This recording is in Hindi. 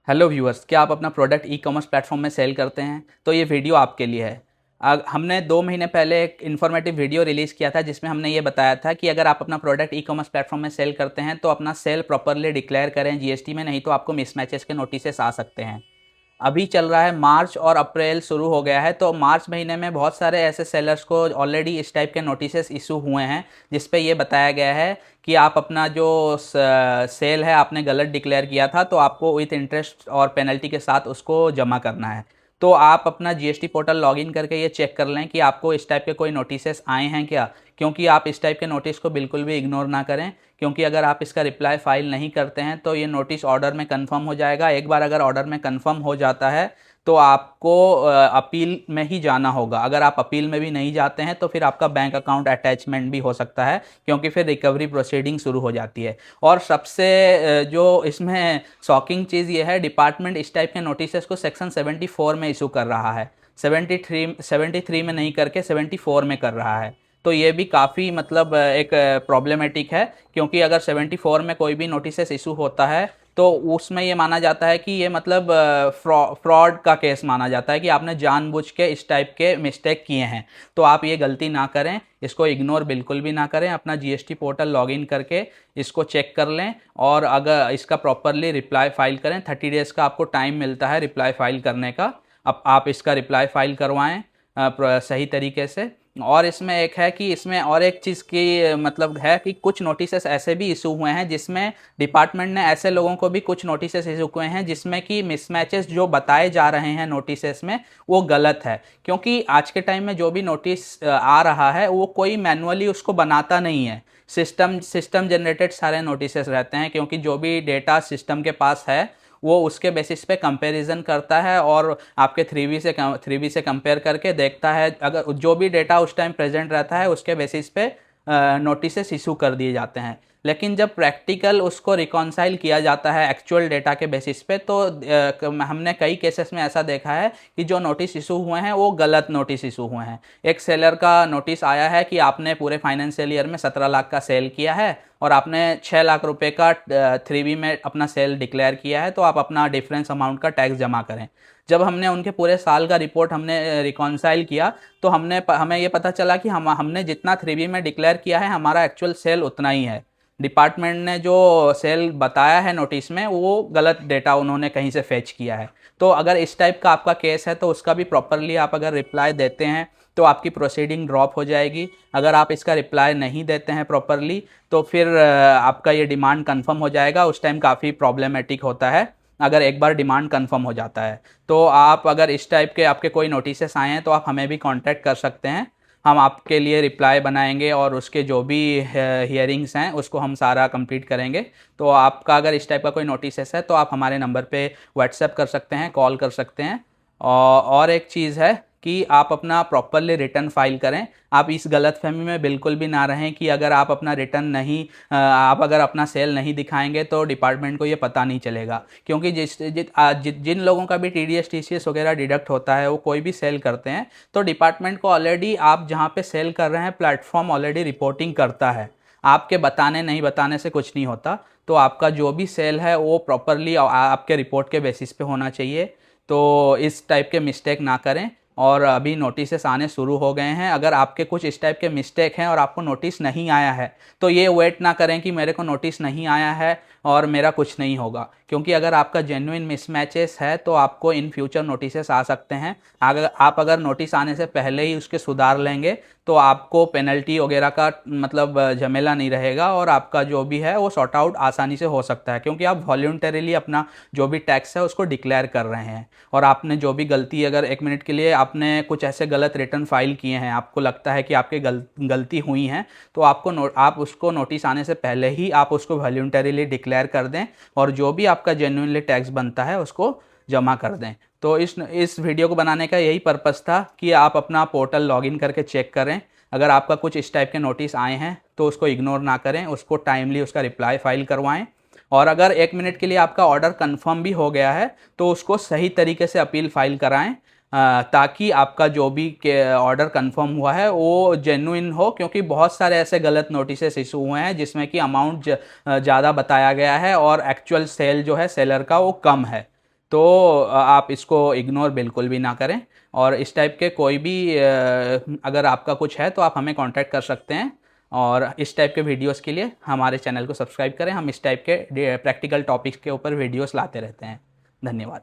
हेलो व्यूअर्स, क्या आप अपना प्रोडक्ट ई कॉमर्स प्लेटफॉर्म में सेल करते हैं? तो ये वीडियो आपके लिए है। हमने 2 महीने पहले एक इन्फॉर्मेटिव वीडियो रिलीज़ किया था जिसमें हमने ये बताया था कि अगर आप अपना प्रोडक्ट ई कॉमर्स प्लेटफॉर्म में सेल करते हैं तो अपना सेल प्रॉपरली डिक्लेयर करें जीएसटी में, नहीं तो आपको मिसमैचेस के नोटिसेस आ सकते हैं। अभी चल रहा है मार्च और अप्रैल शुरू हो गया है, तो मार्च महीने में बहुत सारे ऐसे सेलर्स को ऑलरेडी इस टाइप के नोटिसेस इशू हुए हैं जिस पे ये बताया गया है कि आप अपना जो सेल है आपने गलत डिक्लेयर किया था, तो आपको विथ इंटरेस्ट और पेनल्टी के साथ उसको जमा करना है। तो आप अपना जीएसटी पोर्टल लॉगिन करके ये चेक कर लें कि आपको इस टाइप के कोई नोटिसेस आए हैं क्या, क्योंकि आप इस टाइप के नोटिस को बिल्कुल भी इग्नोर ना करें, क्योंकि अगर आप इसका रिप्लाई फाइल नहीं करते हैं तो ये नोटिस ऑर्डर में कंफर्म हो जाएगा। एक बार अगर ऑर्डर में कंफर्म हो जाता है तो आपको अपील में ही जाना होगा। अगर आप अपील में भी नहीं जाते हैं तो फिर आपका बैंक अकाउंट अटैचमेंट भी हो सकता है, क्योंकि फिर रिकवरी प्रोसीडिंग शुरू हो जाती है। और सबसे जो इसमें शॉकिंग चीज़ ये है, डिपार्टमेंट इस टाइप के नोटिस को सेक्शन 74 में इशू कर रहा है। 73 में नहीं करके 74 में कर रहा है। तो ये भी काफ़ी मतलब एक प्रॉब्लमेटिक है, क्योंकि अगर 74 में कोई भी नोटिस इशू होता है तो उसमें ये माना जाता है कि ये मतलब फ्रॉड का केस माना जाता है कि आपने जानबूझ के इस टाइप के मिस्टेक किए हैं। तो आप ये गलती ना करें, इसको इग्नोर बिल्कुल भी ना करें। अपना जीएसटी पोर्टल लॉगिन करके इसको चेक कर लें और अगर इसका प्रॉपरली रिप्लाई फाइल करें। 30 डेज़ का आपको टाइम मिलता है रिप्लाई फाइल करने का। अब आप इसका रिप्लाई फाइल करवाएं सही तरीके से। और इसमें एक है कि इसमें और एक चीज़ की मतलब है कि कुछ नोटिसेस ऐसे भी इशू हुए हैं जिसमें डिपार्टमेंट ने ऐसे लोगों को भी कुछ नोटिसेस इशू हुए हैं जिसमें कि मिसमैचेस जो बताए जा रहे हैं नोटिसेस में वो गलत है। क्योंकि आज के टाइम में जो भी नोटिस आ रहा है वो कोई मैनुअली उसको बनाता नहीं है। सिस्टम जनरेटेड सारे नोटिसेस रहते हैं, क्योंकि जो भी डेटा सिस्टम के पास है वो उसके बेसिस पे कंपैरिजन करता है और आपके 3V से कंपेयर करके देखता है। अगर जो भी डेटा उस टाइम प्रेजेंट रहता है उसके बेसिस पे नोटिसेस इशू कर दिए जाते हैं। लेकिन जब प्रैक्टिकल उसको रिकॉन्साइल किया जाता है एक्चुअल डेटा के बेसिस पे, तो हमने कई केसेस में ऐसा देखा है कि जो नोटिस इशू हुए हैं वो गलत नोटिस इशू हुए हैं। एक सेलर का नोटिस आया है कि आपने पूरे फाइनेंशियल ईयर में 17 लाख का सेल किया है और आपने 6 लाख रुपए का 3V में अपना सेल डिक्लेयर किया है, तो आप अपना डिफरेंस अमाउंट का टैक्स जमा करें। जब हमने उनके पूरे साल का रिपोर्ट हमने रिकॉन्साइल किया तो हमें ये पता चला कि हमने जितना 3V में डिक्लेयर किया है हमारा एक्चुअल सेल उतना ही है। डिपार्टमेंट ने जो सेल बताया है नोटिस में वो गलत डेटा उन्होंने कहीं से फेच किया है। तो अगर इस टाइप का आपका केस है तो उसका भी प्रॉपरली आप अगर रिप्लाई देते हैं तो आपकी प्रोसीडिंग ड्रॉप हो जाएगी। अगर आप इसका रिप्लाई नहीं देते हैं प्रॉपरली तो फिर आपका ये डिमांड कंफर्म हो जाएगा। उस टाइम काफ़ी प्रॉब्लमेटिक होता है अगर एक बार डिमांड कंफर्म हो जाता है। तो आप अगर इस टाइप के आपके कोई नोटिसेस आए हैं तो आप हमें भी कांटेक्ट कर सकते हैं। हम आपके लिए रिप्लाई बनाएंगे और उसके जो भी हियरिंग्स हैं उसको हम सारा कंप्लीट करेंगे। तो आपका अगर इस टाइप का कोई नोटिसेस है तो आप हमारे नंबर पे व्हाट्सएप कर सकते हैं, कॉल कर सकते हैं। और एक चीज़ है कि आप अपना प्रॉपरली रिटर्न फाइल करें। आप इस गलतफहमी में बिल्कुल भी ना रहें कि अगर आप अपना रिटर्न नहीं आप अगर अपना सेल नहीं दिखाएंगे तो डिपार्टमेंट को ये पता नहीं चलेगा। क्योंकि जिन लोगों का भी टीडीएस टीसीएस वगैरह डिडक्ट होता है वो कोई भी सेल करते हैं तो डिपार्टमेंट को ऑलरेडी आप जहाँ पे सेल कर रहे हैं प्लेटफॉर्म ऑलरेडी रिपोर्टिंग करता है। आपके बताने नहीं बताने से कुछ नहीं होता। तो आपका जो भी सेल है वो प्रॉपरली आपके रिपोर्ट के बेसिस पे होना चाहिए। तो इस टाइप के मिस्टेक ना करें। और अभी नोटिसेस आने शुरू हो गए हैं। अगर आपके कुछ इस टाइप के मिस्टेक हैं और आपको नोटिस नहीं आया है तो ये वेट ना करें कि मेरे को नोटिस नहीं आया है और मेरा कुछ नहीं होगा, क्योंकि अगर आपका जेन्युइन मिसमैचेस है तो आपको इन फ्यूचर नोटिसेस आ सकते हैं। अगर नोटिस आने से पहले ही उसके सुधार लेंगे तो आपको पेनल्टी वगैरह का मतलब झमेला नहीं रहेगा और आपका जो भी है वो सॉर्ट आउट आसानी से हो सकता है, क्योंकि आप वॉल्यूंटरीली अपना जो भी टैक्स है उसको डिक्लेयर कर रहे हैं। और आपने जो भी गलती, अगर 1 मिनट के लिए आपने कुछ ऐसे गलत रिटर्न फाइल किए हैं, आपको लगता है कि आपके गलती हुई हैं, तो आप उसको नोटिस आने से पहले ही आप उसको वॉल्यूंटरीली डिक्लेयर कर दें और जो भी आपका जेन्युइनली टैक्स बनता है उसको जमा कर दें। तो इस वीडियो को बनाने का यही पर्पस था कि आप अपना पोर्टल लॉगिन करके चेक करें। अगर आपका कुछ इस टाइप के नोटिस आए हैं तो उसको इग्नोर ना करें, उसको टाइमली उसका रिप्लाई फाइल करवाएं। और अगर 1 मिनट के लिए आपका ऑर्डर कंफर्म भी हो गया है तो उसको सही तरीके से अपील फाइल कराएं, ताकि आपका जो भी ऑर्डर कंफर्म हुआ है वो जेन्युइन हो। क्योंकि बहुत सारे ऐसे गलत नोटिसेस इशू हुए हैं जिसमें कि अमाउंट ज़्यादा बताया गया है और एक्चुअल सेल जो है सेलर का वो कम है। तो आप इसको इग्नोर बिल्कुल भी ना करें। और इस टाइप के कोई भी अगर आपका कुछ है तो आप हमें कांटेक्ट कर सकते हैं। और इस टाइप के वीडियोस के लिए हमारे चैनल को सब्सक्राइब करें। हम इस टाइप के प्रैक्टिकल टॉपिक्स के ऊपर वीडियोस लाते रहते हैं। धन्यवाद।